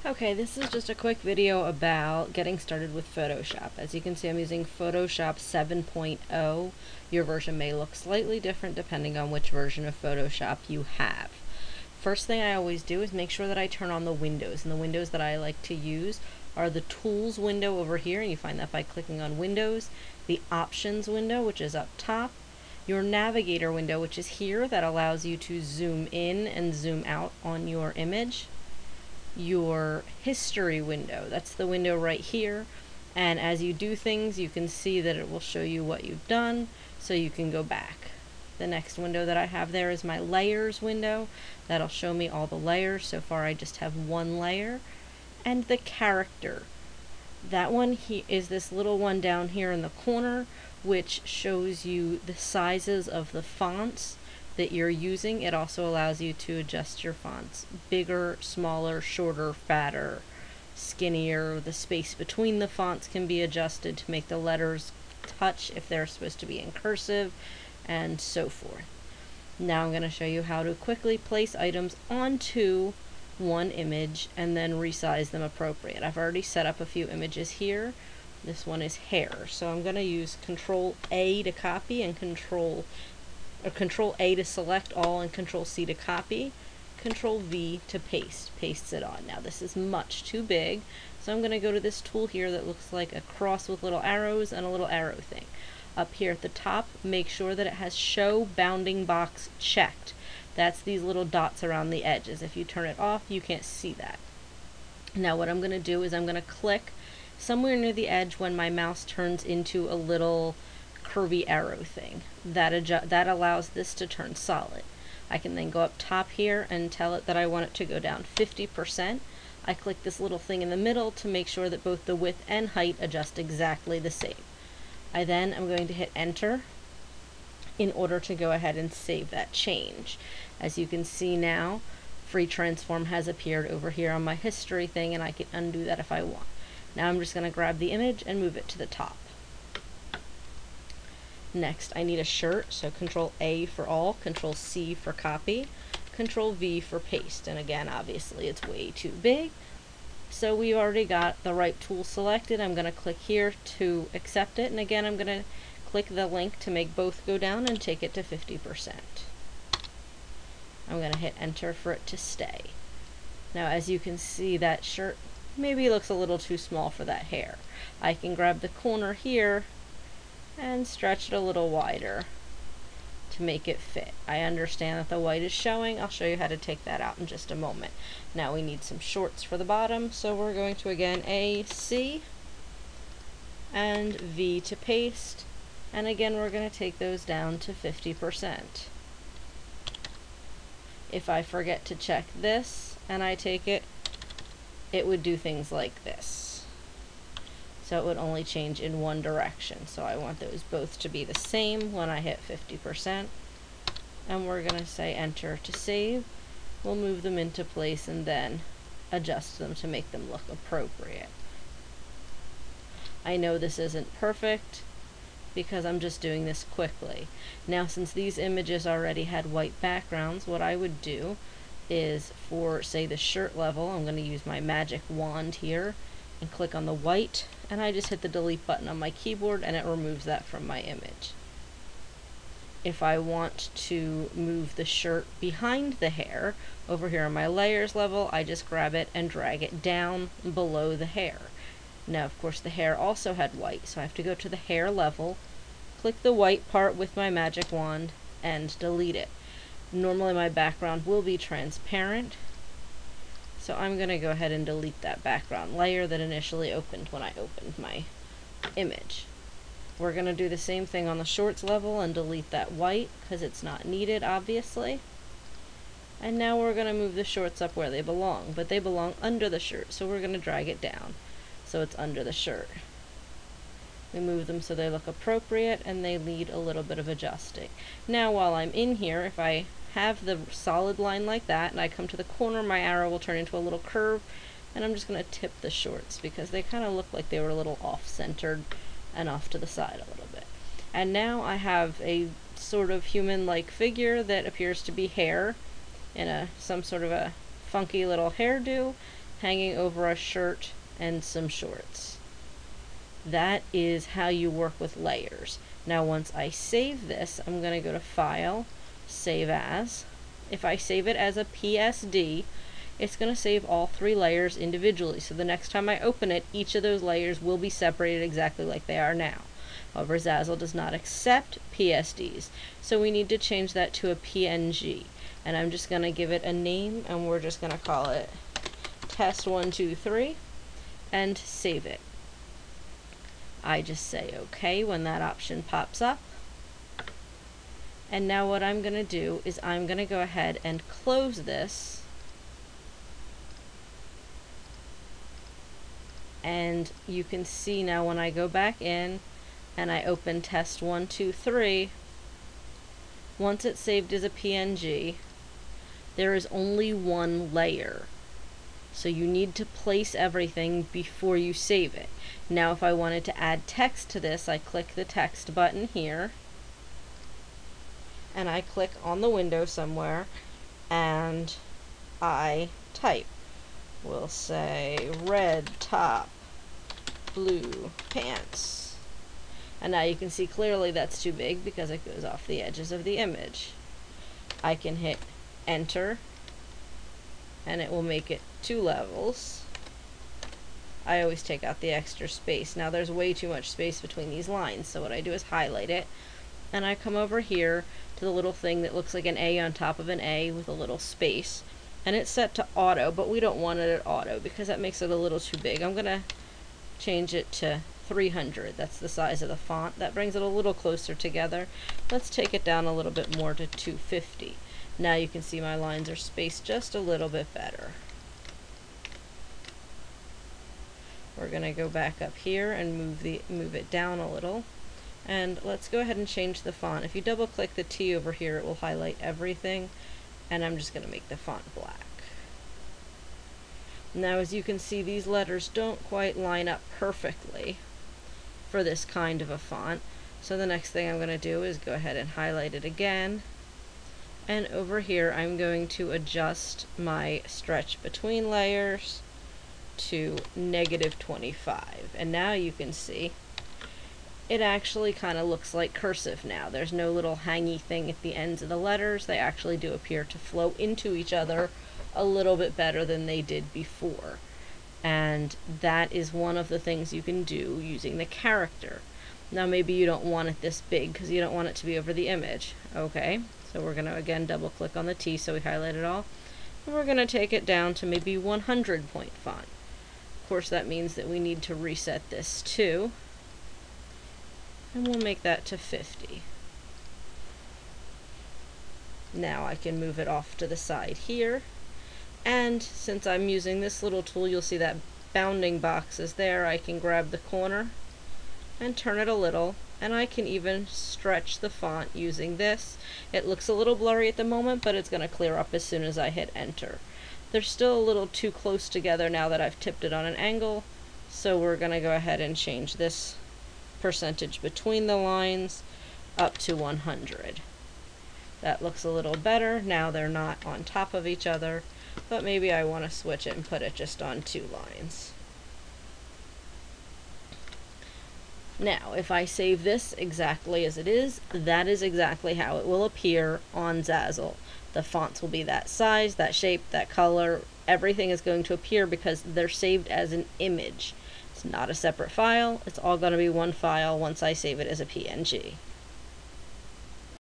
Okay, this is just a quick video about getting started with Photoshop. As you can see, I'm using Photoshop 7.0. Your version may look slightly different depending on which version of Photoshop you have. First thing I always do is make sure that I turn on the windows, and the windows that I like to use are the Tools window over here, and you find that by clicking on Windows, the Options window, which is up top, your Navigator window, which is here, that allows you to zoom in and zoom out on your image, your history window, that's the window right here, and as you do things you can see that it will show you what you've done so you can go back. The next window that I have there is my layers window. That'll show me all the layers. So far I just have one layer. And the character, that one is this little one down here in the corner, which shows you the sizes of the fonts that you're using. It also allows you to adjust your fonts: bigger, smaller, shorter, fatter, skinnier. The space between the fonts can be adjusted to make the letters touch if they're supposed to be in cursive, and so forth. Now I'm going to show you how to quickly place items onto one image and then resize them appropriate. I've already set up a few images here. This one is hair, so I'm going to use Control A to copy and Control A to select all, and Control C to copy, Control V to pastes it on. Now this is much too big, so I'm going to go to this tool here that looks like a cross with little arrows and a little arrow thing. Up here at the top, make sure that it has Show Bounding Box checked. That's these little dots around the edges. If you turn it off, you can't see that. Now what I'm going to do is I'm going to click somewhere near the edge when my mouse turns into a little curvy arrow thing. That allows this to turn solid. I can then go up top here and tell it that I want it to go down 50%. I click this little thing in the middle to make sure that both the width and height adjust exactly the same. I then am going to hit enter in order to go ahead and save that change. As you can see now, Free Transform has appeared over here on my history thing, and I can undo that if I want. Now I'm just going to grab the image and move it to the top. Next, I need a shirt, so Control A for all, Control C for copy, Control V for paste. And again, obviously it's way too big, so we've already got the right tool selected. I'm going to click here to accept it, and again I'm going to click the link to make both go down and take it to 50%. I'm going to hit enter for it to stay. Now as you can see, that shirt maybe looks a little too small for that hair. I can grab the corner here and stretch it a little wider to make it fit. I understand that the white is showing. I'll show you how to take that out in just a moment. Now we need some shorts for the bottom, so we're going to again A, C, and V to paste, and again we're going to take those down to 50%. If I forget to check this and I take it, it would do things like this. So it would only change in one direction. So I want those both to be the same when I hit 50%. And we're going to say enter to save. We'll move them into place and then adjust them to make them look appropriate. I know this isn't perfect because I'm just doing this quickly. Now since these images already had white backgrounds, what I would do is for, say, the shirt level, I'm going to use my magic wand here and click on the white, and I just hit the delete button on my keyboard and it removes that from my image. If I want to move the shirt behind the hair, over here on my layers level, I just grab it and drag it down below the hair. Now of course the hair also had white, so I have to go to the hair level, click the white part with my magic wand, and delete it. Normally my background will be transparent, so I'm going to go ahead and delete that background layer that initially opened when I opened my image. We're going to do the same thing on the shorts level and delete that white because it's not needed, obviously. And now we're going to move the shorts up where they belong, but they belong under the shirt, so we're going to drag it down so it's under the shirt. We move them so they look appropriate and they need a little bit of adjusting. Now while I'm in here, if I have the solid line like that and I come to the corner, my arrow will turn into a little curve, and I'm just going to tip the shorts because they kind of look like they were a little off-centered and off to the side a little bit. And now I have a sort of human-like figure that appears to be hair in some sort of a funky little hairdo, hanging over a shirt and some shorts. That is how you work with layers. Now once I save this, I'm going to go to File, Save As. If I save it as a PSD, it's going to save all 3 layers individually. So the next time I open it, each of those layers will be separated exactly like they are now. However, Zazzle does not accept PSDs, so we need to change that to a PNG. And I'm just going to give it a name, and we're just going to call it test123 and save it. I just say OK when that option pops up. And now what I'm going to do is I'm going to go ahead and close this. And you can see now when I go back in and I open test123, once it's saved as a PNG, there is only 1 layer. So you need to place everything before you save it. Now if I wanted to add text to this, I click the text button here, and I click on the window somewhere, and I type. We'll say red top, blue pants. And now you can see clearly that's too big because it goes off the edges of the image. I can hit enter, and it will make it 2 levels. I always take out the extra space. Now there's way too much space between these lines, so what I do is highlight it, and I come over here to the little thing that looks like an A on top of an A with a little space, and it's set to auto, but we don't want it at auto because that makes it a little too big. I'm going to change it to 300. That's the size of the font. That brings it a little closer together. Let's take it down a little bit more to 250. Now you can see my lines are spaced just a little bit better. We're going to go back up here and move it down a little. And let's go ahead and change the font. If you double click the T over here, it will highlight everything, and I'm just going to make the font black. Now as you can see, these letters don't quite line up perfectly for this kind of a font. So the next thing I'm going to do is go ahead and highlight it again. And over here I'm going to adjust my stretch between layers to -25. And now you can see it actually kind of looks like cursive now. There's no little hangy thing at the ends of the letters. They actually do appear to flow into each other a little bit better than they did before. And that is one of the things you can do using the character. Now maybe you don't want it this big because you don't want it to be over the image. Okay, so we're going to again double click on the T so we highlight it all. And we're going to take it down to maybe 100 point font. Of course that means that we need to reset this too. And we'll make that to 50. Now I can move it off to the side here. And since I'm using this little tool, you'll see that bounding box is there. I can grab the corner and turn it a little, and I can even stretch the font using this. It looks a little blurry at the moment, but it's going to clear up as soon as I hit enter. They're still a little too close together now that I've tipped it on an angle, so we're going to go ahead and change this percentage between the lines up to 100. That looks a little better. Now they're not on top of each other, but maybe I want to switch it and put it just on 2 lines. Now, if I save this exactly as it is, that is exactly how it will appear on Zazzle. The fonts will be that size, that shape, that color. Everything is going to appear because they're saved as an image. It's not a separate file. It's all going to be one file once I save it as a PNG.